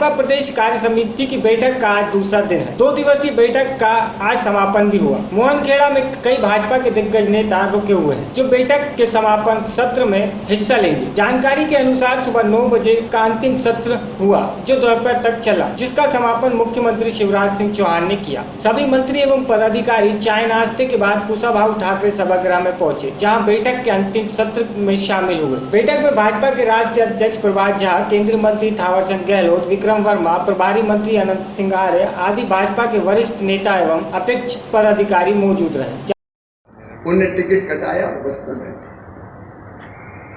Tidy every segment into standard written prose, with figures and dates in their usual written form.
भाजपा प्रदेश कार्य समिति की बैठक का आज दूसरा दिन है। 2 दिवसीय बैठक का आज समापन भी हुआ। मोहनखेड़ा में कई भाजपा के दिग्गज नेता रुके हुए हैं, जो बैठक के समापन सत्र में हिस्सा लेंगे। जानकारी के अनुसार सुबह 9 बजे का अंतिम सत्र हुआ, जो दोपहर तक चला, जिसका समापन मुख्यमंत्री शिवराज सिंह चौहान ने किया। सभी मंत्री एवं पदाधिकारी चाय नाश्ते के बाद कुशाभाऊ ठाकरे सभागृह में पहुंचे, जहां बैठक के अंतिम सत्र में शामिल हुए। बैठक में भाजपा के राष्ट्रीय अध्यक्ष प्रभात झा, केंद्रीय मंत्री थावरचंद गहलोत, विक्रम वर्मा, प्रभारी मंत्री अनंत सिंह आर्य आदि भाजपा के वरिष्ठ नेता एवं अपेक्षित पदाधिकारी मौजूद रहे। उन्हें टिकट कटाया, बस्तर में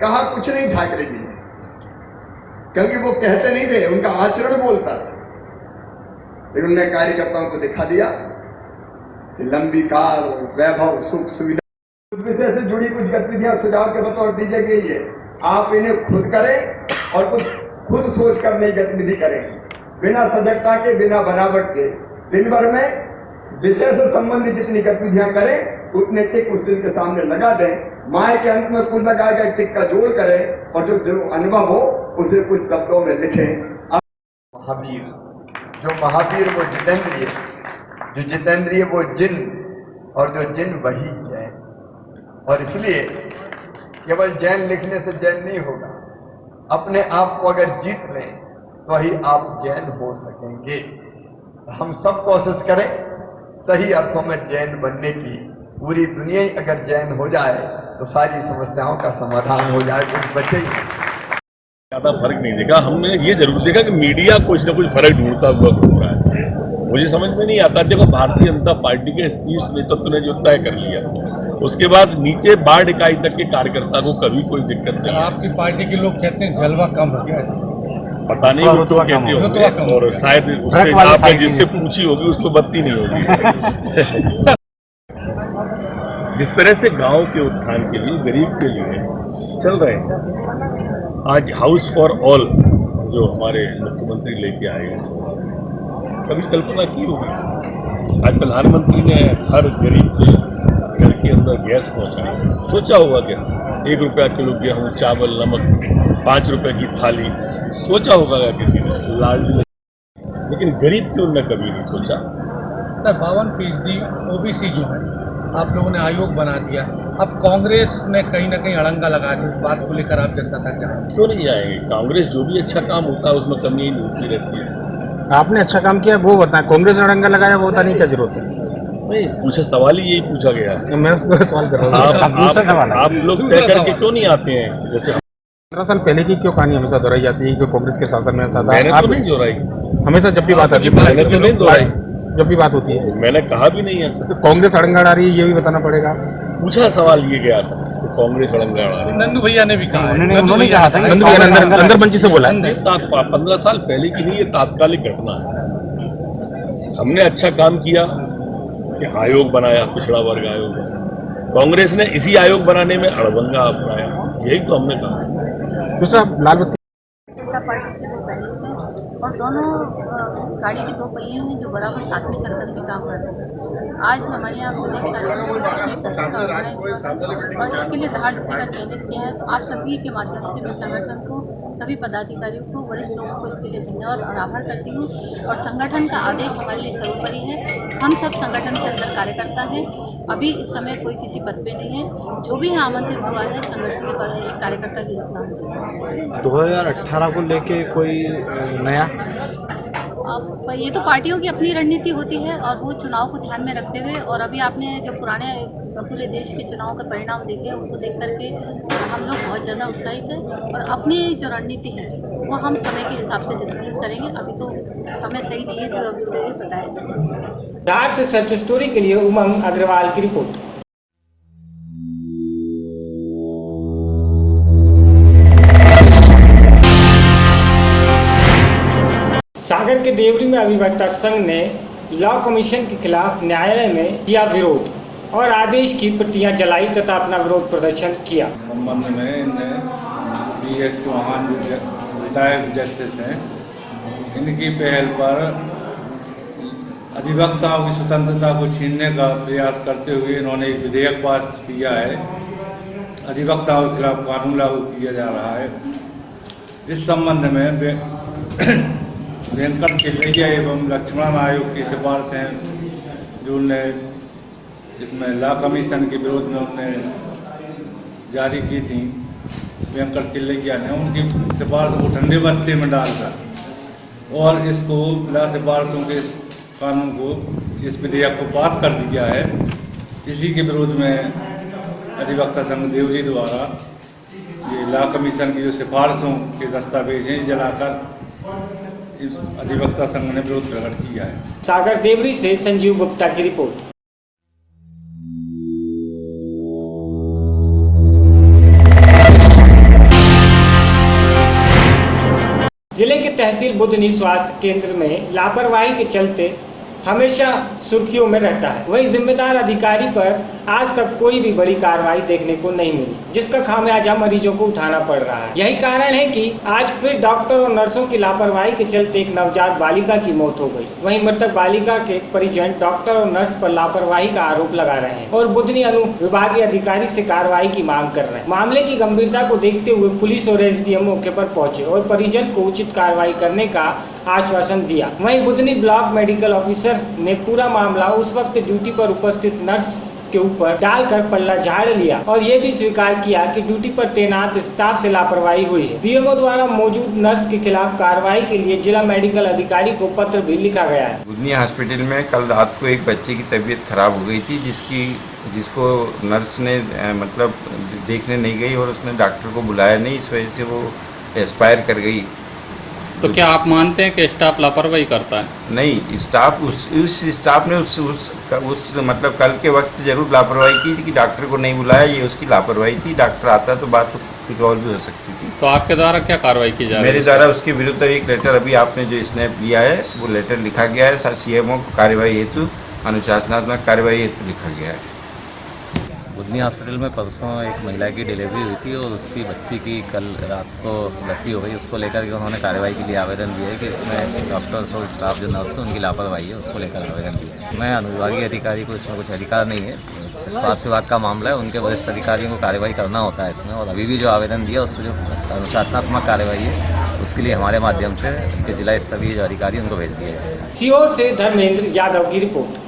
कहा कुछ नहीं ठाकरे जी ने, क्योंकि वो कहते नहीं थे, उनका आचरण बोलता था। लेकिन उन्होंने कार्यकर्ताओं को दिखा दिया कि लंबी कार, वैभव, सुख सुविधा, उस विषय से जुड़ी कुछ गतिविधियां सुझाव के बतौर दी गई है। आप इन्हें खुद करें और कुछ खुद सोच कर नई गतिविधि करें, बिना सजगता के, बिना बनावट के। दिन भर में विषय से संबंधित जितनी गतिविधियां करें, उतने टिक उस दिन के सामने लगा दें। माए के अंत में कुल लगा कर टिक का जोड़ करें और जो अनुभव हो उसे कुछ शब्दों में लिखें। महावीर, जो महावीर वो जितेंद्रिय, जो जितेंद्रिय वो जिन, और जो जिन वही जैन। और इसलिए केवल जैन लिखने से जैन नहीं होगा, अपने आप को अगर जीत लें तो ही आप जैन हो सकेंगे। हम सब कोशिश करें सही अर्थों में जैन बनने की। पूरी दुनिया ही अगर जैन हो जाए तो सारी समस्याओं का समाधान हो जाए, कुछ बचे ही। ज्यादा फर्क नहीं देखा हमने, ये जरूर देखा कि मीडिया कुछ न कुछ फर्क ढूंढता हुआ घूम रहा है। मुझे समझ में नहीं आता, देखो भारतीय जनता पार्टी के शीर्ष नेतृत्व ने जो तय कर लिया, उसके बाद नीचे वार्ड इकाई तक के कार्यकर्ता को कभी कोई दिक्कत नहीं। आपकी पार्टी के लोग कहते हैं जलवा कम हो गया, पता नहीं वो तो कहते होंगे, और शायद उससे आपने जिससे पूछी होगी उसको बत्ती नहीं होगी। जिस तरह से गांव के उत्थान के लिए, गरीब के लिए चल रहे हैं, आज हाउस फॉर ऑल जो हमारे मुख्यमंत्री लेके आए हैं, कभी कल्पना की होगी? आज प्रधानमंत्री ने हर गरीब के घर के अंदर गैस पहुंचाया, सोचा होगा क्या? 1 रुपया किलो गेहूँ, चावल, नमक, 5 रुपए की थाली, सोचा होगा क्या किसी ने? लालजी, लेकिन गरीब की उन्होंने कभी नहीं सोचा। सर 52% ओबीसी जो है, आप लोगों ने आयोग बना दिया। अब कांग्रेस ने कहीं ना कहीं अड़ंगा लगा दी, उस बात को लेकर आप जनता तक जाएंगे? क्यों नहीं आएंगे? कांग्रेस जो भी अच्छा काम होता है उसमें कमी नहीं होती रहती है। आपने अच्छा काम किया वो बताएं, कांग्रेस ने अड़ंगा लगाया वो बताने की क्या जरूरत है? नहीं पूछा, सवाल ही यही पूछा गया है। मैं उसको सवाल कर रहा हूँ। आप लोग तय करके क्यों नहीं आते हैं? जैसे 15 साल पहले की क्यों कहानी हमेशा दोहराई जाती है कि कांग्रेस के शासन में ऐसा था? मैंने तो नहीं दोहराई, हमेशा जब भी बात आती है, मैंने तो नहीं दोहराई, जब भी बात होती है मैंने कहा भी नहीं ऐसा। तो कांग्रेस अड़ंगा आ रही है ये भी बताना पड़ेगा। पूछा, सवाल ये गया था तो कांग्रेस अड़ंगा आ रही। नंदू भैया ने भी कहा, उन्होंने कहा था, नंदू भैया अंदर मंची से बोला। 15 साल पहले की नहीं, ये तात्कालिक घटना है। हमने अच्छा काम किया कि आयोग बनाया, पिछड़ा वर्ग आयोग। कांग्रेस ने इसी आयोग बनाने में अड़बंगा अपनाया, यही तो हमने कहा। दूसरा लाल बत्ती पार्टी के 2 पहलू हैं और दोनों उस गाड़ी के 2 पहिए हैं जो बराबर साथ में चलकर के काम करते हैं। आज हमारे यहाँ प्रदेश कार्यालय और इसके लिए धार का चयनित किया है। तो आप सभी के माध्यम से मैं संगठन को, सभी पदाधिकारियों को, वरिष्ठ लोगों को इसके लिए धन्यवाद और आभार करती हूँ। और संगठन का आदेश हमारे लिए सर्वोपरि है। हम सब संगठन के अंदर कार्यकर्ता हैं। अभी इस समय कोई किसी पद पे नहीं है। जो भी आमंत्रित हुआ है संगठन के कार्यकर्ता की योगदान। 2018 को लेके कोई नया? अब ये तो पार्टियों की अपनी रणनीति होती है और वो चुनाव को ध्यान में रखते हुए, और अभी आपने जो पुराने पूरे देश के चुनाव के परिणाम देखे उनको देख करके हम लोग बहुत ज़्यादा उत्साहित हैं और अपनी जो रणनीति है वो हम समय के हिसाब से डिस्क्लोज करेंगे। अभी तो समय सही नहीं है जो अभी से बताया। धार से सच स्टोरी के लिए उमंग अग्रवाल की रिपोर्ट। सागर के देवरी में अभिवक्ता संघ ने लॉ कमीशन के खिलाफ न्यायालय में किया विरोध और आदेश की प्रतियां जलाई तथा अपना विरोध प्रदर्शन किया। संबंध में PS चौहान जो रिटायर्ड जस्टिस हैं, इनकी पहल पर अधिवक्ताओं की स्वतंत्रता को छीनने का प्रयास करते हुए इन्होंने एक विधेयक पास किया है। अधिवक्ताओं के खिलाफ कानून लागू किया जा रहा है। इस संबंध में वेंकट चिल्लैया एवं लक्ष्मण आयोग की सिफारिश हैं जो उनने इसमें लॉ कमीशन के विरोध में उनने जारी की थी वेंकट चिल्लैया ने, उनकी सिफारिश को ठंडे बस्ते में डालकर और इसको लॉ सिफारिशों के कानून को, इस विधेयक को पास कर दिया है। इसी के विरोध में अधिवक्ता संघ देवरी द्वारा ये लॉ कमीशन की जो सिफारिशों के दस्तावेज हैं जलाकर इस अधिवक्ता संघ ने विरोध प्रकट किया है। सागर देवरी से संजीव गुप्ता की रिपोर्ट। जिले के तहसील बुधनी स्वास्थ्य केंद्र में लापरवाही के चलते हमेशा सुर्खियों में रहता है। वहीं जिम्मेदार अधिकारी पर आज तक कोई भी बड़ी कार्रवाई देखने को नहीं मिली, जिसका खामियाजा मरीजों को उठाना पड़ रहा है। यही कारण है कि आज फिर डॉक्टर और नर्सों की लापरवाही के चलते एक नवजात बालिका की मौत हो गई। वहीं मृतक बालिका के परिजन डॉक्टर और नर्स पर लापरवाही का आरोप लगा रहे हैं और बुधनी अनुविभागीय अधिकारी से कार्रवाई की मांग कर रहे हैं। मामले की गंभीरता को देखते हुए पुलिस और एसडीएम मौके पर पहुंचे और परिजन को उचित कार्रवाई करने का आश्वासन दिया। वहीं बुधनी ब्लॉक मेडिकल ऑफिसर ने पूरा मामला उस वक्त ड्यूटी पर उपस्थित नर्स के ऊपर डालकर पल्ला झाड़ लिया और ये भी स्वीकार किया कि ड्यूटी पर तैनात स्टाफ से लापरवाही हुई है। बीएमओ द्वारा मौजूद नर्स के खिलाफ कार्रवाई के लिए जिला मेडिकल अधिकारी को पत्र भी लिखा गया है। बुधनी हॉस्पिटल में कल रात को एक बच्चे की तबीयत खराब हो गई थी, जिसको नर्स ने मतलब देखने नहीं गई और उसने डॉक्टर को बुलाया नहीं, इस वजह से वो एक्सपायर कर गई। तो क्या आप मानते हैं कि स्टाफ लापरवाही करता है? नहीं, स्टाफ उस स्टाफ ने उस मतलब कल के वक्त जरूर लापरवाही की कि डॉक्टर को नहीं बुलाया, ये उसकी लापरवाही थी। डॉक्टर आता तो बात कुछ और भी हो सकती थी। तो आपके द्वारा क्या कार्रवाई की जा रही है? मेरे द्वारा उसके विरुद्ध एक लेटर अभी आपने जो स्नैप लिया है वो लेटर लिखा गया है, सीएमओ कार्रवाई हेतु, अनुशासनात्मक कार्रवाई हेतु लिखा गया है। बुधनी हॉस्पिटल में परसों एक महिला की डिलीवरी हुई थी और उसकी बच्ची की कल रात को मृत्यु हो गई। उसको लेकर के उन्होंने कार्रवाई के लिए आवेदन दिया है कि इसमें डॉक्टर्स और स्टाफ जो नर्स है उनकी लापरवाही है, उसको लेकर आवेदन दिया है। मैं अनुविभागीय अधिकारी को इसमें कुछ अधिकार नहीं है, स्वास्थ्य विभाग का मामला है, उनके वरिष्ठ अधिकारियों को कार्रवाई करना होता है इसमें। और अभी भी जो आवेदन दिया उस पर जो अनुशासनात्मक कार्रवाई है उसके लिए हमारे माध्यम से जिला स्तरीय जो अधिकारी उनको भेज दिया जाएगा। सीहोर से धर्मेंद्र यादव की रिपोर्ट।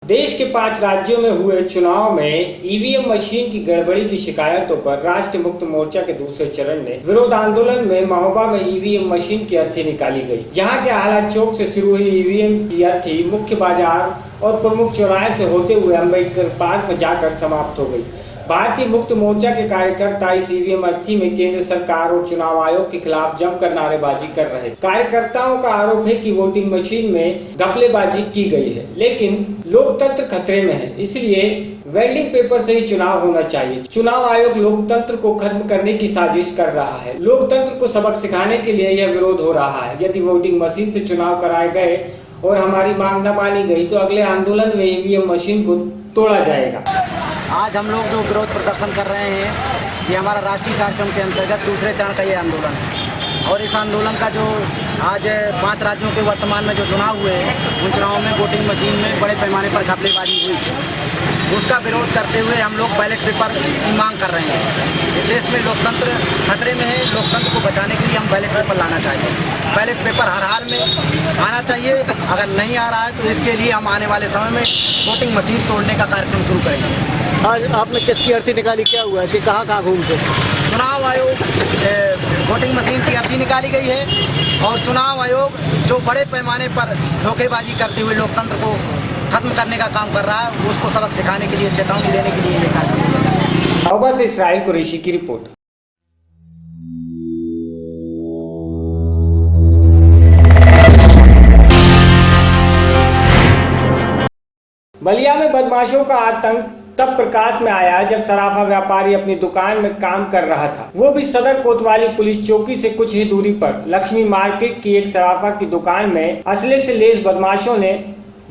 देश के 5 राज्यों में हुए चुनाव में ईवीएम मशीन की गड़बड़ी की शिकायतों पर राष्ट्रीय मुक्त मोर्चा के दूसरे चरण ने विरोध आंदोलन में महोबा में ईवीएम मशीन की अर्थी निकाली गई। यहाँ के आला चौक से शुरू हुई ईवीएम की अर्थी मुख्य बाजार और प्रमुख चौराहे से होते हुए अम्बेडकर पार्क में जाकर समाप्त हो गई। भारतीय मुक्त मोर्चा के कार्यकर्ता इस ईवीएम अर्थी में केंद्र सरकार और चुनाव आयोग के खिलाफ जमकर नारेबाजी कर रहे हैं। कार्यकर्ताओं का आरोप है कि वोटिंग मशीन में घपलेबाजी की गई है, लेकिन लोकतंत्र खतरे में है, इसलिए वेल्डिंग पेपर से ही चुनाव होना चाहिए। चुनाव आयोग लोकतंत्र को खत्म करने की साजिश कर रहा है। लोकतंत्र को सबक सिखाने के लिए यह विरोध हो रहा है। यदि वोटिंग मशीन से चुनाव कराए गए और हमारी मांग न मानी गई तो अगले आंदोलन में ईवीएम मशीन को तोड़ा जाएगा। आज हम लोग जो विरोध प्रदर्शन कर रहे हैं ये हमारा राष्ट्रीय कार्यक्रम के अंतर्गत दूसरे चरण का ये आंदोलन है और इस आंदोलन का जो आज 5 राज्यों के वर्तमान में जो चुनाव हुए हैं उन चुनावों में वोटिंग मशीन में बड़े पैमाने पर घपलेबाजी हुई थी, उसका विरोध करते हुए हम लोग बैलेट पेपर की मांग कर रहे हैं। इस देश में लोकतंत्र खतरे में है, लोकतंत्र को बचाने के लिए हम बैलेट पेपर लाना चाहिए। बैलेट पेपर हर हाल में आना चाहिए, अगर नहीं आ रहा है तो इसके लिए हम आने वाले समय में वोटिंग मशीन तोड़ने का कार्यक्रम शुरू करेंगे। आज आपने किसकी अर्थी निकाली, क्या हुआ है कि कहाँ घूमते? चुनाव आयोग वोटिंग मशीन की अर्थी निकाली गई है और चुनाव आयोग जो बड़े पैमाने पर धोखेबाजी करते हुए लोकतंत्र को खत्म करने का काम कर रहा है उसको सबक सिखाने के लिए, चेतावनी देने के लिए ये कार्यक्रम किया जा रहा है। महोबा से इसराइल कुरैशी की रिपोर्ट। बलिया में बदमाशों का आतंक तब प्रकाश में आया जब सराफा व्यापारी अपनी दुकान में काम कर रहा था, वो भी सदर कोतवाली पुलिस चौकी से कुछ ही दूरी पर। लक्ष्मी मार्केट की एक सराफा की दुकान में असले से लेस बदमाशों ने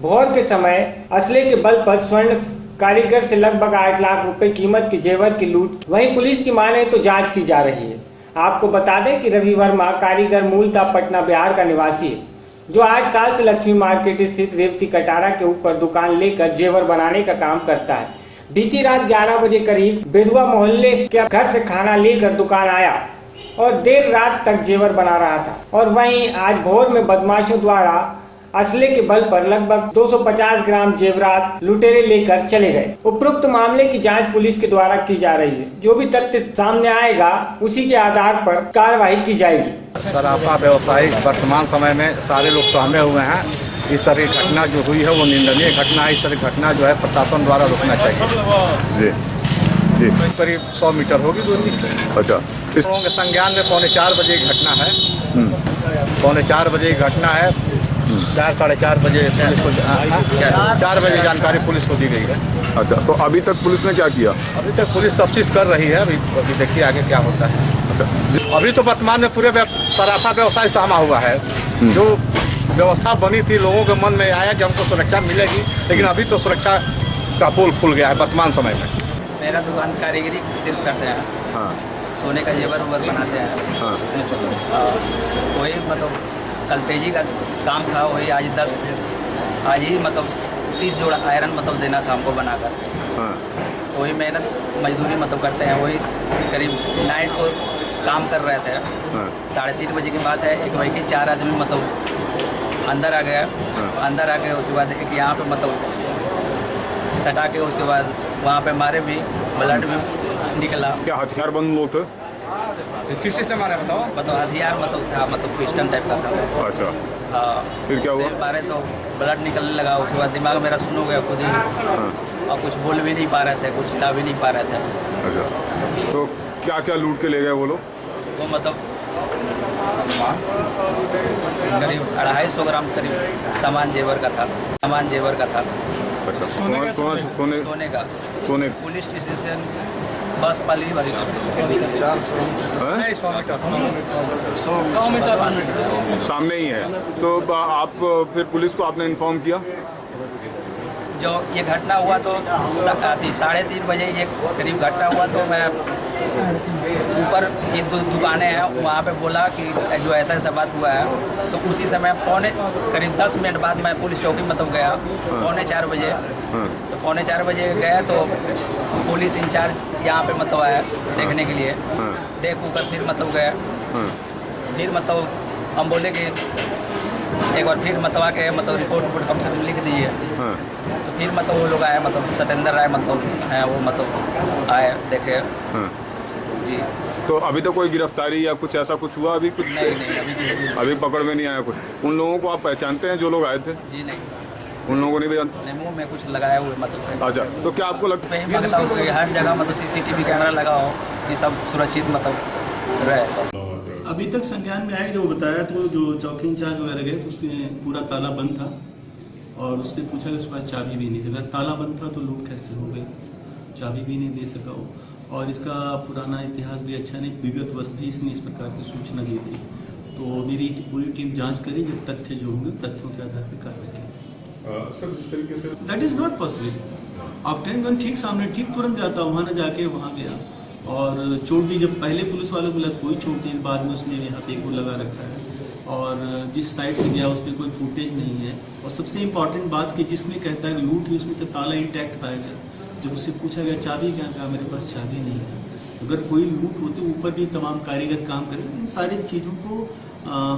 भोर के समय असले के बल पर स्वर्ण कारीगर से लगभग 8 लाख रुपए कीमत के जेवर की लूट। वहीं पुलिस की माने तो जांच की जा रही है। आपको बता दें कि रवि वर्मा कारीगर मूलतः पटना बिहार का निवासी है। जो 8 साल से लक्ष्मी मार्केट स्थित रेवती कटारा के ऊपर दुकान लेकर जेवर बनाने का काम करता है। बीती रात 11 बजे करीब बेदुआ मोहल्ले के घर से खाना लेकर दुकान आया और देर रात तक जेवर बना रहा था और वहीं आज भोर में बदमाशों द्वारा असले के बल पर लगभग 250 ग्राम जेवरात लुटेरे लेकर चले गए। उपरोक्त मामले की जांच पुलिस के द्वारा की जा रही है। जो भी तथ्य सामने आएगा उसी के आधार पर कार्रवाई की जाएगी। सराफा व्यवसायी वर्तमान समय में सारे लोग सहमे हुए हैं। इस तरह की घटना जो हुई है वो निंदनीय घटना है। इस तरह की घटना जो है प्रशासन द्वारा रोकना चाहिए। जी करीब 100 मीटर होगी दूरी। अच्छा, इस लोगों के संज्ञान में 3:45 बजे की घटना है। 3:45 बजे की घटना है। 4-4:30 बजे पुलिस को 4 बजे जानकारी पुलिस को दी गई है। अच्छा, तो अभी तक पुलिस ने क्या किया? अभी तक पुलिस तफ्तीश कर रही है। अभी देखिए आगे क्या होता है। अच्छा, अभी तो वर्तमान में पूरे सराफा व्यवसाय सहमा हुआ है। जो व्यवस्था बनी थी लोगों के मन में आया कि हमको सुरक्षा मिलेगी, लेकिन अभी तो सुरक्षा का पोल खुल गया है वर्तमान समय में। मेरा दुकान कारीगरी सिर्फ करते हैं। हाँ, सोने का जेवर उवर बनाते हैं। हाँ, वही मतलब कल तेजी का काम था, वही आज ही मतलब 30 जोड़ा आयरन मतलब देना था हमको बनाकर। हाँ, तो वही मेहनत मजदूरी मतलब करते हैं। वही करीब नाइट को काम कर रहे थे। हाँ, 3:30 बजे की बात है। एक वही 4 आदमी मतलब अंदर आ गया। अंदर आके उसके बाद एक यहाँ पे मतलब सटा के उसके बाद वहाँ पे मारे भी, ब्लड भी निकला। क्या हथियार बंद लोग थे? किसी से मारे बताओ? मतलब हथियार मतलब था, मतलब पिस्टन टाइप का था। अच्छा, हाँ, फिर क्या हुआ? मारे तो ब्लड निकलने लगा। उसके बाद दिमाग मेरा सुन हो गया खुद ही। और कुछ बोल भी नहीं पा रहे थे, कुछ ला भी नहीं पा रहे थे। अच्छा, तो क्या क्या लूट के ले गए वो लोग? वो मतलब करीब 250 ग्राम करीब सामान जेवर का था। अच्छा, सोने का। पुलिस स्टेशन बस पाली वाली 100 मीटर सामने ही है। तो आप फिर पुलिस को आपने इन्फॉर्म किया? जो ये घटना हुआ तो 3:30 बजे ये करीब घटना हुआ तो मैं ऊपर की दुकानें हैं वहाँ पे बोला कि जो ऐसा बात हुआ है। तो उसी समय करीब 10 मिनट बाद मैं पुलिस चौकी मतलब गया। 3:45 बजे। तो 3:45 बजे गया तो पुलिस इंचार्ज यहाँ पे मतलब आया देखने के लिए। देख कर फिर मतलब गया। फिर मतलब हम बोले कि एक बार फिर मतलब आके मतलब रिपोर्ट कम से कम लिख दीजिए। तो फिर मतलब वो लोग आए, मतलब सत्येंद्र राय मतलब हैं वो मतलब आए देखे। जी, तो अभी तो कोई गिरफ्तारी या कुछ ऐसा कुछ हुआ? अभी कुछ नहीं, अभी पकड़ में नहीं आया कुछ। उन लोगों को आप पहचानते हैं जो लोग आए थे? जी नहीं, उन लोगों को नहीं पहचानते? मुँह में कुछ लगाया हुए मतलब। अच्छा, तो क्या आपको लगता है? मैं मांगता हूँ कि हर जगह मतलब CCTV कैमरा लगा हो, ये सब सुरक्षित मतलब रहे। अभी तक संज्ञान में आया, जो बताया तो जो चौकी इंचार्ज वगैरह गए तो उसमें पूरा ताला बंद था और उससे पूछा कि उसके पास चाबी भी नहीं थी। अगर ताला बंद था तो लूट कैसे हो गई? चाबी भी नहीं दे सका वो। और इसका पुराना इतिहास भी अच्छा नहीं, विगत वर्ष भी इसने इस प्रकार की सूचना दी थी। तो मेरी पूरी टीम जांच करी, जब तथ्य जो होंगे तथ्यों के आधार पर कार्रवाई करें। सर, जिस तरीके say that is not possible. Octane gun ठीक सामने ठीक तुरंत जाता, वहाँ न जाके वहाँ गया। और चोट भी जब पहले पुलिस वालों को लगा कोई चोट नहीं, बाद में उसने यहाँ पे को लगा रखा है। और जिस साइड से गया उस पर कोई फुटेज नहीं है। और सबसे इम्पोर्टेंट बात कि जिसमें कहता है लूट हुई उसमें तो ताला इंटैक्ट पाया गया। जब उससे पूछा गया चाबी क्या, कहा मेरे पास चाबी नहीं है। अगर कोई लूट होती ऊपर भी तमाम कारीगर काम करते, इन सारी चीज़ों को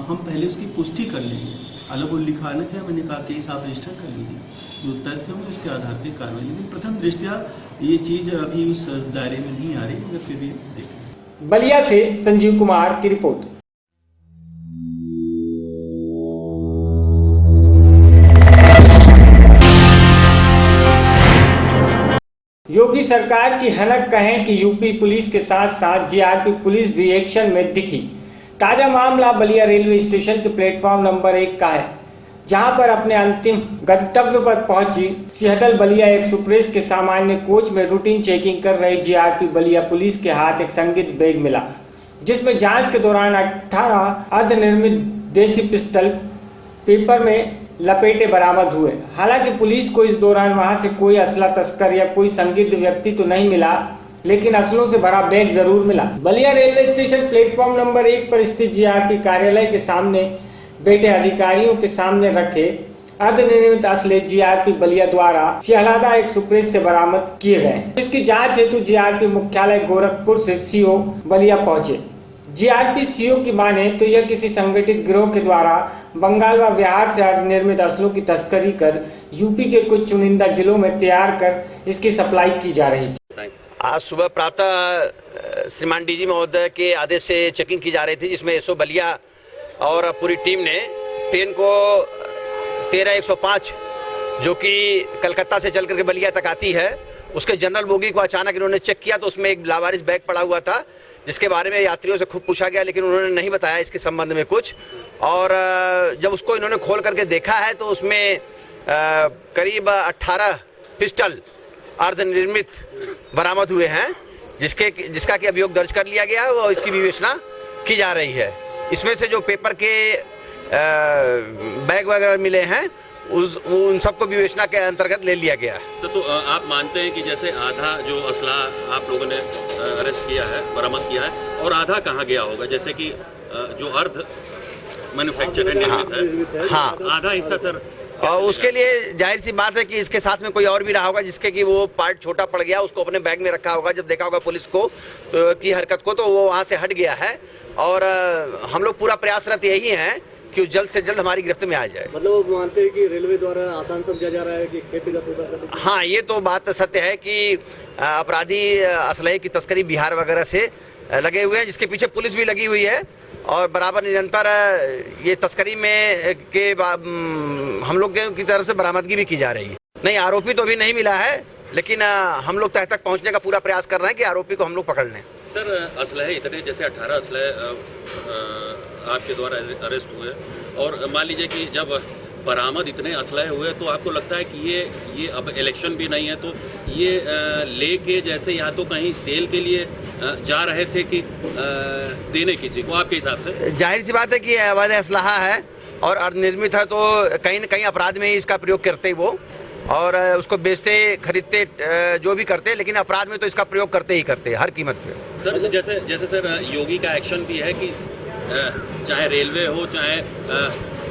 हम पहले उसकी पुष्टि कर लेंगे। अलग वो लिखाना चाहिए, मैंने कहा केस आप रजिस्टर कर लीजिए, जो तथ्य होंगे उसके आधार पर कार्रवाई। लेकिन प्रथम दृष्टया ये चीज़ अभी उस दायरे में नहीं आ रही, मगर फिर भी देखें। बलिया से संजीव कुमार की रिपोर्ट। योगी सरकार की हनक कहें कि यूपी पुलिस के साथ साथ जीआरपी पुलिस भी एक्शन में दिखी। ताजा मामला बलिया रेलवे स्टेशन के प्लेटफॉर्म नंबर 1 का है, जहां पर अपने अंतिम गंतव्य पर पहुंची सिहदल बलिया एक्सप्रेस के सामान्य कोच में रूटीन चेकिंग कर रही जीआरपी बलिया पुलिस के हाथ एक संदिग्ध बैग मिला, जिसमें जांच के दौरान 18 अर्धनिर्मित देसी पिस्टल पेपर में लपेटे बरामद हुए। हालांकि पुलिस को इस दौरान वहां से कोई असला तस्कर या कोई संदिग्ध व्यक्ति तो नहीं मिला, लेकिन असलों से भरा बैग जरूर मिला। Ballia railway station platform number 1 पर स्थित जीआरपी कार्यालय के सामने बेटे अधिकारियों के सामने रखे अर्धनिर्मित असले जीआरपी बलिया द्वारा सिहलादा एक्सप्रेस से बरामद किए गए। इसकी जांच हेतु जीआरपी मुख्यालय गोरखपुर से सीओ बलिया पहुंचे। जीआरपी सीओ की माने तो यह किसी संगठित गिरोह के द्वारा बंगाल व बिहार से अर्धनिर्मित असलों की तस्करी कर यूपी के कुछ चुनिंदा जिलों में तैयार कर इसकी सप्लाई की जा रही थी। आज सुबह प्रातः श्रीमान डीजी महोदय के आदेश से चेकिंग की जा रही थी, जिसमें एसओ बलिया और पूरी टीम ने ट्रेन को 13-105 जो कि कलकत्ता से चल करके बलिया तक आती है, उसके जनरल बोगी को अचानक इन्होंने चेक किया तो उसमें एक लावारिस बैग पड़ा हुआ था, जिसके बारे में यात्रियों से खूब पूछा गया, लेकिन उन्होंने नहीं बताया इसके संबंध में कुछ। और जब उसको इन्होंने खोल करके देखा है तो उसमें करीब 18 पिस्टल अर्धनिर्मित बरामद हुए हैं, जिसका कि अभियोग दर्ज कर लिया गया है और इसकी विवेचना की जा रही है। इसमें से जो पेपर के बैग वगैरह मिले हैं उन सबको विवेचना के अंतर्गत ले लिया गया है। तो आप मानते हैं कि जैसे आधा जो असला आप लोगों ने अरेस्ट किया है, बरामद किया है, और आधा कहाँ गया होगा? जैसे कि जो अर्ध मैन्युफैक्चर है, निर्मित है, हाँ, आधा हिस्सा सर, और उसके लिए जाहिर सी बात है कि इसके साथ में कोई और भी रहा होगा जिसके कि वो पार्ट छोटा पड़ गया, उसको अपने बैग में रखा होगा। जब देखा होगा पुलिस को तो की हरकत को, तो वो वहाँ से हट गया है। और हम लोग पूरा प्रयासरत यही हैं कि जल्द से जल्द हमारी गिरफ्त में आ जाए। मतलब मानते हैं कि रेलवे द्वारा आसान समझा जा रहा है कि खेती। हाँ, ये तो बात सत्य है कि अपराधी असलहे की तस्करी बिहार वगैरह से लगे हुए हैं, जिसके पीछे पुलिस भी लगी हुई है और बराबर निरंतर ये तस्करी में के हम लोग की तरफ से बरामदगी भी की जा रही है। नहीं, आरोपी तो अभी नहीं मिला है, लेकिन हम लोग तह तक पहुंचने का पूरा प्रयास कर रहे हैं कि आरोपी को हम लोग पकड़ लें। सर, असलहे इतने, जैसे 18 असलहे आपके द्वारा अरेस्ट हुए, और मान लीजिए कि जब बरामद इतने असलहे हुए तो आपको लगता है कि ये अब इलेक्शन भी नहीं है तो ये लेके जैसे या तो कहीं सेल के लिए जा रहे थे कि देने किसी को, आपके हिसाब से? जाहिर सी बात है कि अवैध असलहा है और अर्धनिर्मित है, तो कहीं न कहीं अपराध में ही इसका प्रयोग करते वो, और उसको बेचते खरीदते जो भी करते, लेकिन अपराध में तो इसका प्रयोग करते ही करते हर कीमत पे। सर, जैसे सर योगी का एक्शन भी है कि चाहे रेलवे हो चाहे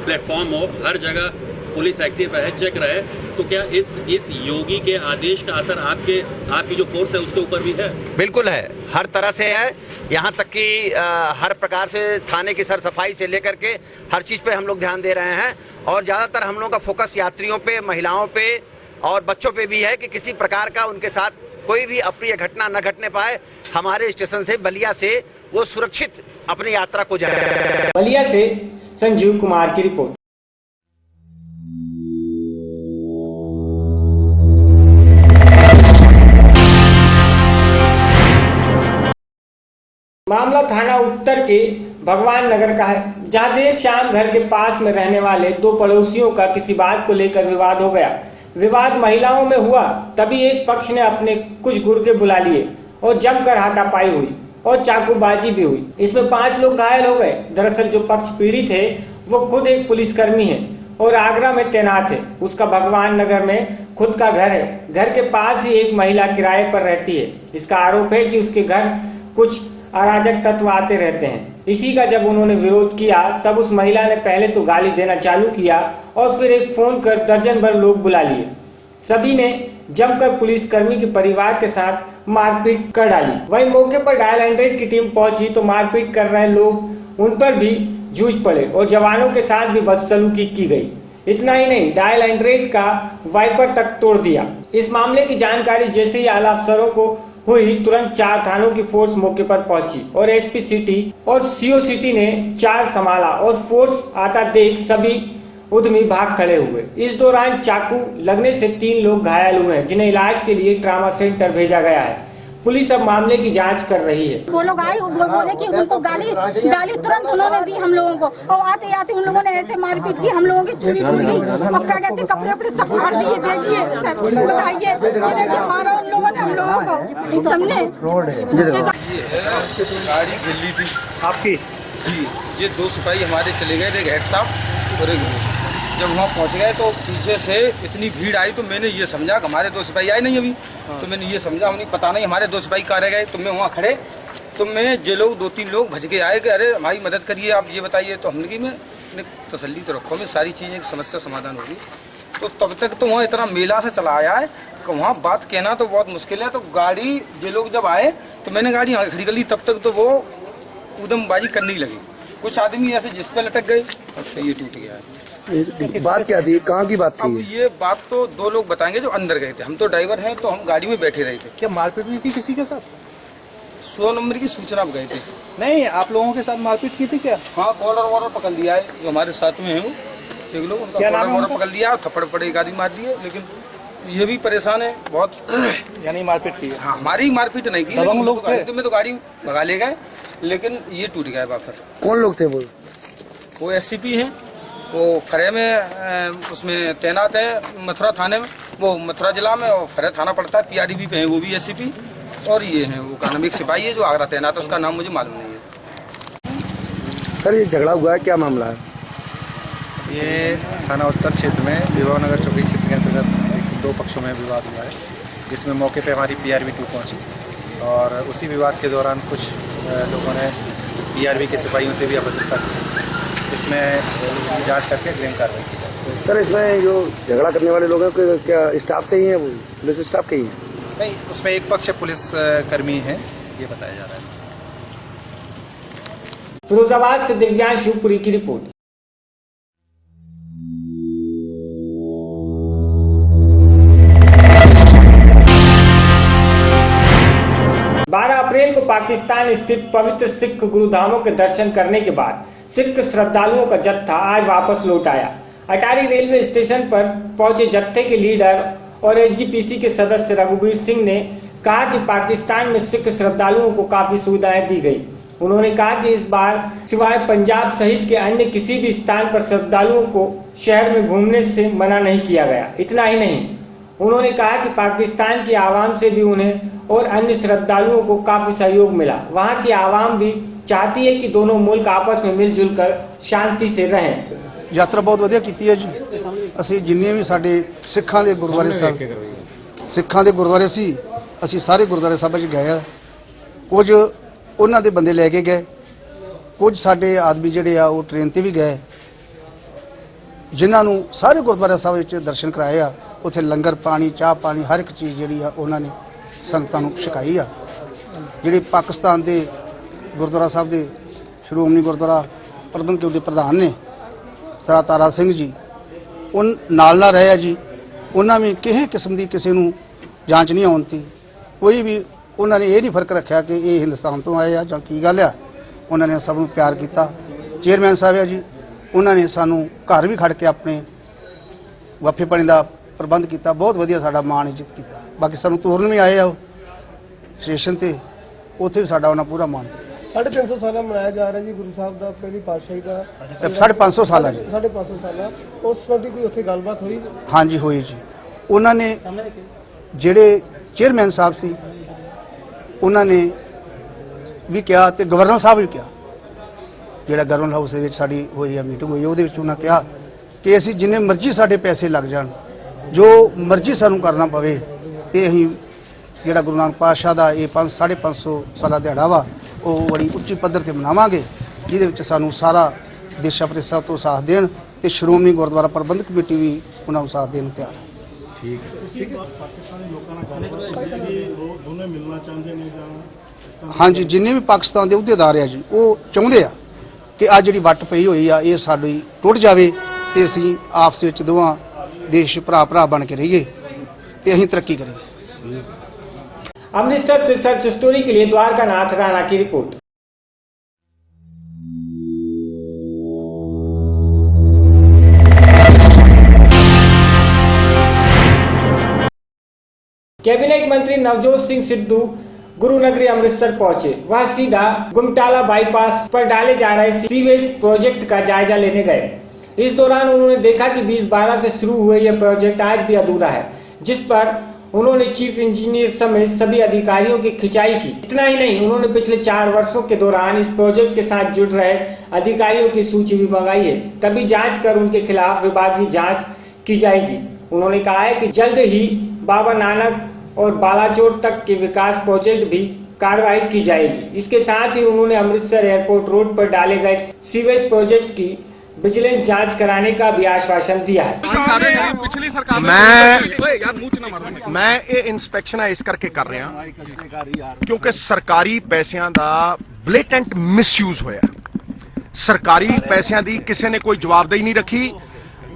प्लेटफॉर्म हो, हर जगह पुलिस एक्टिव रहे, चेक रहे, तो क्या इस योगी के आदेश का असर आपकी जो फोर्स है उसके ऊपर भी है? बिल्कुल है, हर तरह से है। यहाँ तक कि हर प्रकार से थाने की सर सफाई से लेकर के हर चीज़ पे हम लोग ध्यान दे रहे हैं, और ज़्यादातर हम लोगों का फोकस यात्रियों पे, महिलाओं पे और बच्चों पे भी है कि किसी प्रकार का उनके साथ कोई भी अप्रिय घटना न घटने पाए। हमारे स्टेशन से बलिया से वो सुरक्षित अपनी यात्रा को जाए। बलिया से संजीव कुमार की रिपोर्ट। मामला थाना उत्तर के भगवान नगर का है, जहां देर शाम घर के पास में रहने वाले दो पड़ोसियों का किसी बात को लेकर विवाद हो गया। विवाद महिलाओं में हुआ, तभी एक पक्ष ने अपने कुछ गुर्गे बुला लिए और जमकर हाथापाई हुई और चाकूबाजी भी हुई। इसमें 5 लोग घायल हो गए। दरअसल जो पक्ष पीड़ित है वो खुद एक पुलिसकर्मी है और आगरा में तैनात है। उसका भगवान नगर में खुद का घर है। घर के पास ही एक महिला किराए पर रहती है। इसका आरोप है कि उसके घर कुछ अराजक तत्व आते रहते हैं। इसी का जब उन्होंने विरोध किया तब उस महिला ने पहले तो गाली देना चालू किया और फिर एक फोन कर दर्जन भर लोग बुला लिए। सभी ने जमकर पुलिसकर्मी के परिवार के साथ मारपीट कर डाली। वहीं मौके पर डायल 100 की टीम पहुंची तो मारपीट कर रहे लोग उन पर भी जूझ पड़े और जवानों के साथ भी बदसलूकी की गई। इतना ही नहीं, डायल 100 का वाइपर तक तोड़ दिया। इस मामले की जानकारी जैसे ही आला अफसरों को हुई, तुरंत 4 थानों की फोर्स मौके पर पहुंची और एसपी सिटी और सीओ सिटी ने चार्ज संभाला और फोर्स आता देख सभी उद्यमी भाग खड़े हुए। इस दौरान चाकू लगने से 3 लोग घायल हुए हैं, जिन्हें इलाज के लिए ट्रामा सेंटर भेजा गया है। पुलिस अब मामले की जांच कर रही है। वो लोग आए, बोले कि उनको गाली तुरंत उन्होंने दी हम लोगों को, और आते आते उन लोगों ने ऐसे मारपीट की, हम लोगों की चूड़ी टूट गई। अब क्या कहते, कपड़े अपने सब फाड़ दिए। देखिए सर, बताइए, देखिए मारा उन लोगों ने हम लोगों को, समझे? गाड़ी दिल्ली थी आपकी जी, ये 2 सिपाही हमारे चले गए, एक हेड साहब और एक। जब वहाँ पहुँच गए तो पीछे से इतनी भीड़ आई तो मैंने ये समझा कि हमारे 2 सिपाही आए नहीं अभी। तो मैंने ये समझा, उन्हें पता नहीं हमारे 2 सिपाही कहाँ रह गए। तो मैं वहाँ खड़े तो मैं जे लोग 2-3 लोग भज के आए कि अरे हमारी मदद करिए, आप ये बताइए। तो हमने कि मैं तसल्ली तो रखो, मैं सारी चीज़ें की समस्या समाधान होगी। तो तब तक तो वहाँ इतना मेला से चला आया है कि वहाँ बात कहना तो बहुत मुश्किल है। तो गाड़ी ये लोग जब आए तो मैंने गाड़ी यहाँ खड़ी कर ली, तब तक तो वो उदमबाजी करने लगी। कुछ आदमी ऐसे जिस पे लटक गए और तो ये टूट गया है। बात क्या थी, कहाँ की बात अब थी? ये बात तो 2 लोग बताएंगे जो अंदर गए थे। हम तो ड्राइवर हैं, तो हम गाड़ी में बैठे रहे थे। क्या मारपीट हुई थी किसी के साथ? 100 नंबर की सूचना गए थे। नहीं, आप लोगों के साथ मारपीट की थी क्या? हाँ, कॉलर वॉलर पकड़ लिया है, जो हमारे साथ में है वो एक लोग, उनका कॉलर वॉलर पकड़ लिया, थप्पड़ पड़े एक आदमी मार दिए। लेकिन ये भी परेशान है बहुत। यानी मारपीट की? हाँ, हमारी मारपीट नहीं की, दबंग लोग थे? तो मैं तो गाड़ी भगा ले गए, लेकिन ये टूट गया वापस। कौन लोग थे वो SCP हैं, वो फरे में उसमें तैनात है मथुरा थाने में, वो मथुरा जिला में, और फरे थाना पड़ता है, PRDB पे है वो भी SCP। और ये है वो का नाम एक सिपाही है जो आगरा तैनात है, उसका नाम मुझे मालूम नहीं है। सर ये झगड़ा हुआ है, क्या मामला है? ये थाना उत्तर क्षेत्र में विवाह नगर चौकी क्षेत्र के अंतर्गत 2 पक्षों में विवाद हुआ है, जिसमें मौके पे हमारी PRV 2 पहुंची और उसी विवाद के दौरान कुछ लोगों ने PRV के सिपाहियों से भी अभद्रता की। इसमें जांच करके अग्रिम कार्रवाई की जाए। सर इसमें जो झगड़ा करने वाले लोग हैं क्या स्टाफ से ही हैं, वो पुलिस स्टाफ के ही हैं? नहीं, उसमें एक पक्ष पुलिस कर्मी है, ये बताया जा रहा है। फिरोजाबाद से दिव्यांश शिवपुरी की रिपोर्ट। अप्रैल को पाकिस्तान स्थित पवित्र सिख गुरुधामों के दर्शन करने के बाद सिख श्रद्धालुओं का जत्था आज वापस लौट आया। अटारी रेलवे स्टेशन पर पहुंचे जत्थे के लीडर और SGPC के सदस्य रघुवीर सिंह ने कहा कि पाकिस्तान में सिख श्रद्धालुओं को काफ़ी सुविधाएं दी गई। उन्होंने कहा कि इस बार सिवाय पंजाब सहित के अन्य किसी भी स्थान पर श्रद्धालुओं को शहर में घूमने से मना नहीं किया गया। इतना ही नहीं, उन्होंने कहा कि पाकिस्तान की आवाम से भी उन्हें और अन्य श्रद्धालुओं को काफ़ी सहयोग मिला। वहाँ की आवाम भी चाहती है कि दोनों मुल्क आपस में मिलजुल कर शांति से रहें। यात्रा बहुत वधिया कीती है जी। ਅਸੀਂ ਜਿੰਨੇ ਵੀ ਸਾਡੇ ਸਿੱਖਾਂ ਦੇ ਗੁਰਦੁਆਰੇ ਸੀ, ਅਸੀਂ ਸਾਰੇ ਗੁਰਦੁਆਰੇ ਸਾਹਿਬਾਂ 'ਚ ਗਏ ਆ। ਕੁਝ ਉਹਨਾਂ ਦੇ ਬੰਦੇ ਲੈ ਕੇ ਗਏ, ਕੁਝ ਸਾਡੇ ਆਦਮੀ ਜਿਹੜੇ ਆ ਉਹ ਟ੍ਰੇਨ ਤੇ ਵੀ ਗਏ, ਜਿਨ੍ਹਾਂ ਨੂੰ ਸਾਰੇ ਗੁਰਦੁਆਰਾ ਸਾਹਿਬ ਵਿੱਚ ਦਰਸ਼ਨ ਕਰਾਏ ਆ। ਉੱਥੇ ਲੰਗਰ ਪਾਣੀ, ਚਾਹ ਪਾਣੀ, ਹਰ ਇੱਕ ਚੀਜ਼ ਜਿਹੜੀ ਆ ਉਹਨਾਂ ਨੇ ਸੰਗਤਾਂ ਨੂੰ ਛਕਾਈ ਆ। ਜਿਹੜੇ ਪਾਕਿਸਤਾਨ ਦੇ ਗੁਰਦੁਆਰਾ ਸਾਹਿਬ ਦੇ ਸ਼੍ਰੋਮਣੀ ਗੁਰਦੁਆਰਾ ਪ੍ਰਬੰਧਕ ਕਮੇਟੀ ਦੇ ਪ੍ਰਧਾਨ ਨੇ ਸਰਦਾਰ ਤਾਰਾ ਸਿੰਘ ਜੀ, ਉਹ ਨਾਲ ਰਹੇ ਆ ਜੀ। ਉਹਨਾਂ ਵੀ ਕਿਸੇ ਕਿਸਮ ਦੀ ਕਿਸੇ ਨੂੰ ਜਾਂਚ ਨਹੀਂ ਆਉਣ ਤੀ। ਕੋਈ ਵੀ ਉਹਨਾਂ ਨੇ ਇਹ ਨਹੀਂ ਫਰਕ ਰੱਖਿਆ ਕਿ ਇਹ ਹਿੰਦੁਸਤਾਨ ਤੋਂ ਆਏ ਆ ਜਾਂ ਕੀ ਗੱਲ ਆ। ਉਹਨਾਂ ਨੇ ਸਭ ਨੂੰ ਪਿਆਰ ਕੀਤਾ। ਚੇਅਰਮੈਨ ਸਾਹਿਬ ਆ ਜੀ, ਉਹਨਾਂ ਨੇ ਸਾਨੂੰ ਘਰ ਵੀ ਖੜ ਕੇ ਆਪਣੇ ਵਾਫੇ ਪਾਣੀ ਦਾ ਪ੍ਰਬੰਧ ਕੀਤਾ। ਬਹੁਤ ਵਧੀਆ ਸਾਡਾ ਮਾਣ ਇੱਜ਼ਤ ਕੀਤਾ। ਬਾਕੀ ਸਾਨੂੰ ਤੋਰਨ ਵੀ ਆਏ ਆ ਸਟੇਸ਼ਨ ਤੇ, ਉੱਥੇ ਵੀ ਸਾਡਾ ਉਹਨਾਂ ਪੂਰਾ ਮਾਣ। 350 ਸਾਲਾ ਮਨਾਇਆ ਜਾ ਰਿਹਾ ਜੀ ਗੁਰੂ ਸਾਹਿਬ ਦਾ ਪਹਿਲੀ ਪਾਤਸ਼ਾਹੀ ਦਾ। 550 ਸਾਲ ਆ ਜੀ। 550 ਸਾਲਾ ਉਸ ਸੰਬੰਧੀ ਕੋਈ ਉੱਥੇ ਗੱਲਬਾਤ ਹੋਈ? ਹਾਂਜੀ ਹੋਈ ਜੀ। ਉਹਨਾਂ ਨੇ ਜਿਹੜੇ ਚੇਅਰਮੈਨ ਸਾਹਿਬ ਸੀ ਉਹਨਾਂ ਨੇ ਵੀ ਕਿਹਾ ਤੇ ਗਵਰਨਰ ਸਾਹਿਬ ਵੀ ਕਿਹਾ। ਜਿਹੜਾ ਗਵਰਨਰ ਹਾਊਸ ਦੇ ਵਿੱਚ ਸਾਡੀ ਹੋਈ ਆ ਮੀਟਿੰਗ ਹੋਈ, ਉਹਦੇ ਵਿੱਚ ਉਹਨਾਂ ਕਿਹਾ ਕਿ ਅਸੀਂ ਜਿੰਨੇ ਮਰਜ਼ੀ ਸਾਡੇ ਪੈਸੇ ਲੱਗ ਜਾਣ, ਜੋ ਮਰਜ਼ੀ ਸਾਨੂੰ ਕਰਨਾ ਪਵੇ, ਤੇ ਅਸੀਂ ਜਿਹੜਾ ਗੁਰੂ ਨਾਨਕ ਪਾਤਸ਼ਾਹ ਦਾ ਇਹ 550 ਸਾਲਾ ਦਿਹਾੜਾ ਵਾ ਉਹ ਬੜੀ ਉੱਚੀ ਪੱਧਰ ਤੇ ਮਨਾਵਾਂਗੇ, ਜਿਹਦੇ ਵਿੱਚ ਸਾਨੂੰ ਸਾਰਾ ਦੇਸ਼ਾਂ ਪ੍ਰਦੇਸ਼ਾਂ ਤੋਂ ਸਾਥ ਦੇਣ ਤੇ ਸ਼੍ਰੋਮਣੀ ਗੁਰਦੁਆਰਾ ਪ੍ਰਬੰਧਕ ਕਮੇਟੀ ਵੀ ਉਹਨਾਂ ਨੂੰ ਸਾਥ ਦੇਣ ਨੂੰ ਤਿਆਰ ਹੈ। ਠੀਕ ਹੈ। ਪਾਕਿਸਤਾਨੀ ਲੋਕਾਂ ਨਾਲ ਗੱਲਬਾਤ ਹੋਈ ਉਹ ਦੋਨੇ ਮਿਲਣਾ ਚਾਹੁੰਦੇ ਨੇ ਜਾਂ? ਹਾਂਜੀ, ਜਿੰਨੇ ਵੀ ਪਾਕਿਸਤਾਨ ਦੇ ਅਹੁਦੇਦਾਰ ਆ ਜੀ, ਉਹ ਚਾਹੁੰਦੇ ਆ ਕਿ ਆ ਜਿਹੜੀ ਵੱਟ ਪਈ ਹੋਈ ਆ ਇਹ ਸਾਡੀ ਟੁੱਟ ਜਾਵੇ ਤੇ ਅਸੀਂ ਆਪਸ ਵਿੱਚ ਦੋਵਾਂ देश भरा बन के रहिए ते अहीं तरक्की करेंगे। अमृतसर से सर्च स्टोरी के लिए द्वारका नाथ राणा की रिपोर्ट। कैबिनेट मंत्री नवजोत सिंह सिद्धू गुरुनगरी अमृतसर पहुंचे। वह सीधा गुमटाला बाईपास पर डाले जा रहे सीवेज प्रोजेक्ट का जायजा लेने गए। इस दौरान उन्होंने देखा कि 2012 से शुरू हुए यह प्रोजेक्ट आज भी अधूरा है, जिस पर उन्होंने चीफ इंजीनियर समेत सभी अधिकारियों की खिंचाई की। इतना ही नहीं, उन्होंने पिछले 4 वर्षों के दौरान इस प्रोजेक्ट के साथ जुड़ रहे अधिकारियों की सूची भी मंगाई है, तभी जांच कर उनके खिलाफ विभागीय जांच की जाएगी। उन्होंने कहा है कि जल्द ही बाबा नानक और बालाचोर तक के विकास प्रोजेक्ट भी कार्रवाई की जाएगी। इसके साथ ही उन्होंने अमृतसर एयरपोर्ट रोड पर डाले गए सीवेज प्रोजेक्ट की विजिलेंस जांच कराने का भी आश्वासन दिया है। पिछली सरकार मैं ये इंस्पैक्शन इस करके कर रहा क्योंकि सरकारी पैसों का ब्लेटेंट मिसयूज होया। सरकारी पैसों की किसी ने कोई जवाबदेही नहीं रखी।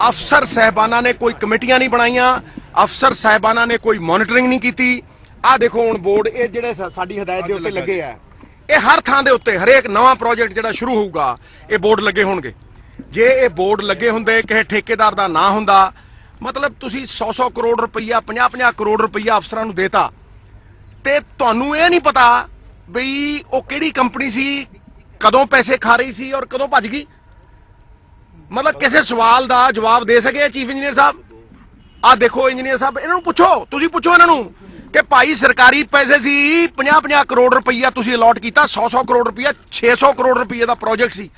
अफसर साहबाना ने कोई कमेटियां नहीं बनाईया, अफसर साहबाना ने कोई मॉनिटरिंग नहीं की। आ देखो हुण बोर्ड ये जिहड़े साडी हदायत दे उत्ते लगे आ, ये हर थां दे उत्ते हरेक नवां प्रोजेक्ट जिहड़ा शुरू होऊगा ये बोर्ड लगे होणगे। जे ये बोर्ड लगे हुंदे किसी ठेकेदार दा ना हुंदा, मतलब तुसीं 100 करोड़ रुपया 50 करोड़ रुपया अफसरां नूं देता ते तुहानूं ये नहीं पता बई वो किहड़ी कंपनी सी, कदों पैसे खा रही सी और कदों भज गई। मतलब किसी सवाल का जवाब दे सके चीफ इंजीनियर साहब? आ देखो इंजीनियर साहब, इन्हों पुछो, तुसीं पुछो इन्हों कि भाई सरकारी पैसे सी 50 करोड़ रुपया तुसीं अलॉट किया, 100 करोड़ रुपया 600 करोड़ रुपये का प्रोजेक्ट सी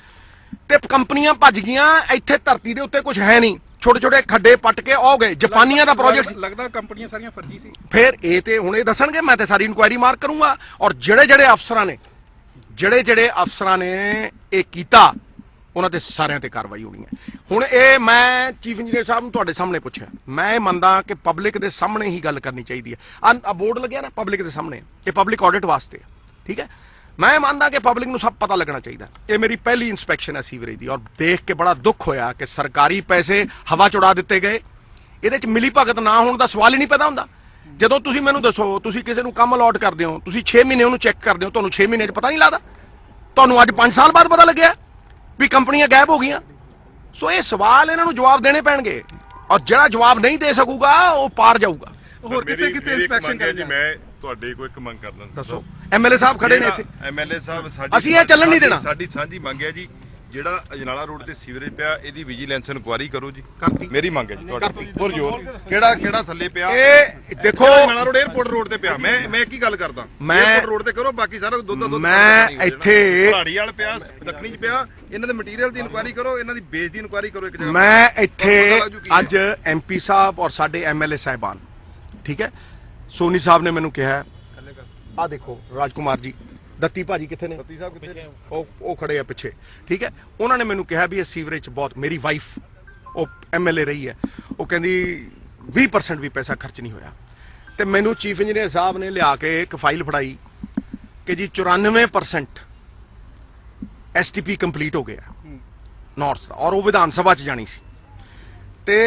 ते कंपनियां भज गईयां। इत्थे धरती दे उत्ते कुछ है नहीं, छोटे छोटे खड्डे पट के आ गए। जापानियां दा प्रोजेक्ट लगदा कंपनियां सारियां फर्जी सी। फिर ये ते हुण दसणगे, मैं ते सारी इंक्वायरी मार्क करूंगा और ਜਿਹੜੇ अफसरां ने ये कीता उन्हां ते सारियां ते कार्रवाई होनी है। हुण ये मैं चीफ इंजीनियर साहब नूं तुहाडे सामने पुछिया, मैं मनदा कि पब्लिक दे सामने ही गल करनी चाहिए। आ बोर्ड लग्या ना पब्लिक दे सामने, ये पब्लिक ऑडिट वास्ते है, ठीक है। मैं मानदा कि पब्लिक नूं सब पता लगना चाहिए। ये मेरी पहली इंस्पैक्शन है सीवरेज की और देख के बड़ा दुख होया कि सरकारी पैसे हवा च उड़ा दिते गए। ये मिली भगत ना होने का सवाल ही नहीं पैदा होंदा। जदों तुसीं मैनूं दसो, तुसीं किसी नूं काम अलॉट करदे हो, तुसीं 6 महीने उहनूं चैक करदे हो, तुहानूं 6 महीने च पता नहीं लगदा, तुहानूं अज 5 साल बाद पता लग्या भी कंपनियां गायब हो गई। सो ये सवाल इन्हां नूं जवाब देने पैणगे और जिहड़ा जवाब नहीं दे सकूगा वो पार जाऊगा। ਹੋਰ ਕਿਤੇ ਇੰਸਪੈਕਸ਼ਨ ਕਰਨੀ ਮੈਂ ਤੁਹਾਡੇ ਕੋਲ ਇੱਕ ਮੰਗ ਕਰਦਾ। ਦੱਸੋ ਐਮਐਲਏ ਸਾਹਿਬ ਖੜੇ ਨੇ ਇੱਥੇ। ਐਮਐਲਏ ਸਾਹਿਬ ਸਾਡੀ ਅਸੀਂ ਇਹ ਚੱਲਣ ਨਹੀਂ ਦੇਣਾ। ਸਾਡੀ ਸਾਂਝੀ ਮੰਗ ਹੈ ਜੀ, ਜਿਹੜਾ ਅਜਨਾਲਾ ਰੋਡ ਤੇ ਸੀਵਰੇਜ ਪਿਆ ਇਹਦੀ ਵਿਜੀਲੈਂਸ ਇਨਕੁਆਇਰੀ ਕਰੋ ਜੀ। ਮੇਰੀ ਮੰਗ ਹੈ ਜੀ ਤੁਹਾਡੀ ਪੁਰਜੋਰ। ਕਿਹੜਾ ਥੱਲੇ ਪਿਆ ਇਹ ਦੇਖੋ ਅਜਨਾਲਾ ਰੋਡ 에ਅਰਪੋਰਟ ਰੋਡ ਤੇ ਪਿਆ। ਮੈਂ ਕੀ ਗੱਲ ਕਰਦਾ, 에ਅਰਪੋਰਟ ਰੋਡ ਤੇ ਕਰੋ, ਬਾਕੀ ਸਾਰਾ ਦੁੱਧ ਮੈਂ ਇੱਥੇ ਪਹਾੜੀ ਵਾਲ ਪਿਆ, ਦੱਖਣੀ ਚ ਪਿਆ। ਇਹਨਾਂ ਦੇ ਮਟੀਰੀਅਲ ਦੀ ਇਨਕੁਆਇਰੀ ਕਰੋ, ਇਹਨਾਂ ਦੀ ਬੇਸ ਦੀ ਇਨਕੁਆਇਰੀ ਕਰੋ। ਇੱਕ ਜਗ੍ਹਾ ਮੈਂ ਇੱਥੇ ਅੱਜ ਐਮਪੀ ਸਾਹਿਬ और ਸਾਡੇ ਐਮਐਲਏ ਸਾਹਿਬਾਨ, ठीक है, सोनी साहब ने मैनू कहा आ देखो राजकुमार जी, दत्ती भाजी कितने ने, वो खड़े आ पिछे, ठीक है। उन्होंने मैनू कहा भी इस सीवरेज च बहुत, मेरी वाइफ वो एमएलए रही है, वो कहती 20% भी पैसा खर्च नहीं होया। तो मैनू चीफ इंजीनियर साहब ने लिया के एक फाइल फड़ाई कि जी 94% STP कंप्लीट हो गया नॉर्थ का, और वो विधान सभा च जानी सी, ते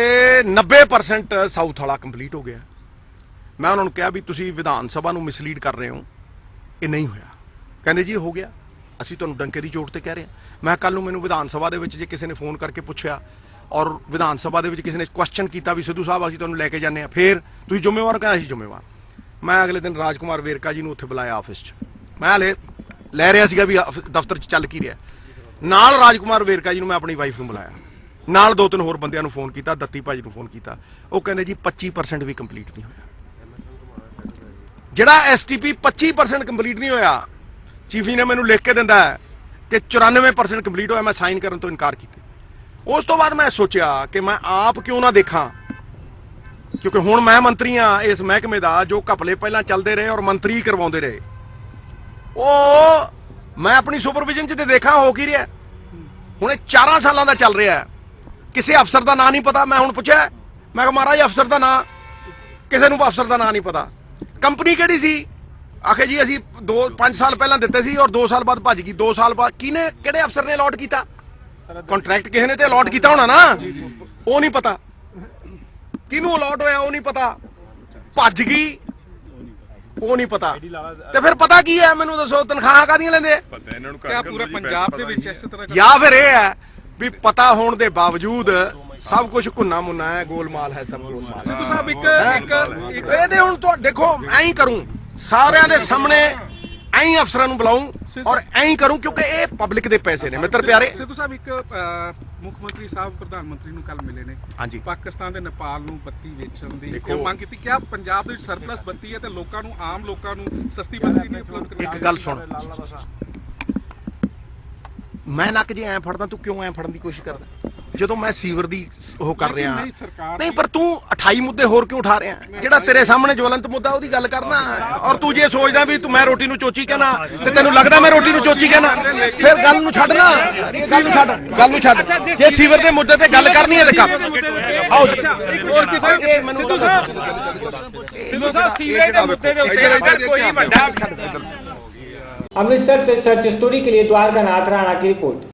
90% साउथ वाला कंप्लीट हो गया। मैं उन्होंने कहा भी तुसी विधान सभा नूं मिसलीड कर रहे हो, ये नहीं होया। कहते जी हो गया, असीं तुहानूं डंके दी चोट ते कह रहे हैं। मैं कल नूं मैनूं विधान सभा दे विच जे किसी ने फोन करके पुछया और विधान सभा दे विच किसी ने क्वेश्चन किया भी सिद्धू साहब असीं तुहानूं लैके जाने, फिर तुसीं जिम्मेवार, कहना असीं जिम्मेवार। मैं अगले दिन राजकुमार वेरका जी नूं उत्थे बुलाया ऑफिस च, मैं हले लै रहा सीगा भी दफ्तर च चल की रहा, नाल राजकुमार वेरका जी नूं मैं अपनी वाइफ नूं बुलाया, नाल 2-3 होर बंदियां नूं फोन किया, दत्ती भाजी नूं फोन किया। वो कहंदे जी 25% भी कंप्लीट नहीं होया। जिहड़ा STP 25% कंप्लीट नहीं होया, चीफ जी ने मैनूं लिख के दिंदा है कि 94% कंप्लीट होया, मैं साइन करन तो इनकार किया। उस तो बाद मैं सोचा कि मैं आप क्यों ना देखा, क्योंकि हुण मैं मंत्री हाँ इस महकमे का, जो घपले पहलां चलते रहे और मंत्री करवाउंदे रहे, वो मैं अपनी सुपरविजन च देखा हो की रहा। हुण 4 सालों का चल रहा है, किसी अफसर का नाम नहीं पता। मैं हुण पुछया, मैं कहा महाराज अफसर का नाम, किसी नूं अफसर का नाम नहीं पता। कंपनी किहड़ी सी, आखे जी असीं 5 साल पहलां दित्ते सी और 2 साल बाद भज गई। 2 साल बाद किने, किहड़े अफसर ने अलॉट किया? कॉन्ट्रैक्ट किसी ने तो अलॉट किया होना ना, वो नहीं पता। किनू अलॉट होया वो नहीं पता, भज गई वो नहीं पता। तो फिर पता की है, मैनूं दसो तनखाह काहदियां लैंदे? क्या पूरा पंजाब दे विच इस तरह या फिर यह है भी पता होने के बावजूद सब कुछ घुन्ना मुन्ना है, गोलमाल है, सब गोलमाल। सिद्धू साहब एक हुण तो देखो ऐं ही करूं, सारिਆਂ ਦੇ सामने ऐं ही अफसरां नूं बुलाऊं और ऐं ही करूं, क्योंकि ये पब्लिक दे पैसे ने मित्र प्यारे। सिद्धू साहब एक मुख मंत्री साहब प्रधानमंत्री नूं कल मिले ने, हाँ जी, पाकिस्तान दे नेपाल नूं बत्ती वेचण दी मंग कीती। क्या पंजाब दे सरप्लस बत्ती है ते लोकां नूं, आम लोकां नूं सस्ती बत्ती नहीं उपलब्ध करवाई? एक गल सुन, मैं नक जे ऐ फड़दा, तू क्यों ऐ फड़न दी कोशिश करदा? ਜਦੋਂ ਮੈਂ ਸੀਵਰ ਦੀ ਉਹ ਕਰ ਰਿਹਾ ਨਹੀਂ, ਪਰ ਤੂੰ 28 ਮੁੱਦੇ ਹੋਰ ਕਿਉਂ ਉਠਾ ਰਿਹਾ? ਜਿਹੜਾ ਤੇਰੇ ਸਾਹਮਣੇ ਜਵਲੰਤ ਮੁੱਦਾ ਉਹਦੀ ਗੱਲ ਕਰਨਾ। ਔਰ ਤੂੰ ਜੇ ਸੋਚਦਾ ਵੀ ਤੂੰ ਮੈਂ ਰੋਟੀ ਨੂੰ ਚੋਚੀ ਕਹਿਣਾ ਤੇ ਤੈਨੂੰ ਲੱਗਦਾ ਮੈਂ ਰੋਟੀ ਨੂੰ ਚੋਚੀ ਕਹਿਣਾ, ਫਿਰ ਗੱਲ ਨੂੰ ਛੱਡਣਾ, ਗੱਲ ਨੂੰ ਛੱਡ। ਜੇ ਸੀਵਰ ਦੇ ਮੁੱਦੇ ਤੇ ਗੱਲ ਕਰਨੀ ਹੈ ਤੇ ਕਰ। ਆਓ ਜੀ ਮੈਨੂੰ अमृतसर से सर्च स्टोरी के लिए द्वारका नाथ राणा की रिपोर्ट।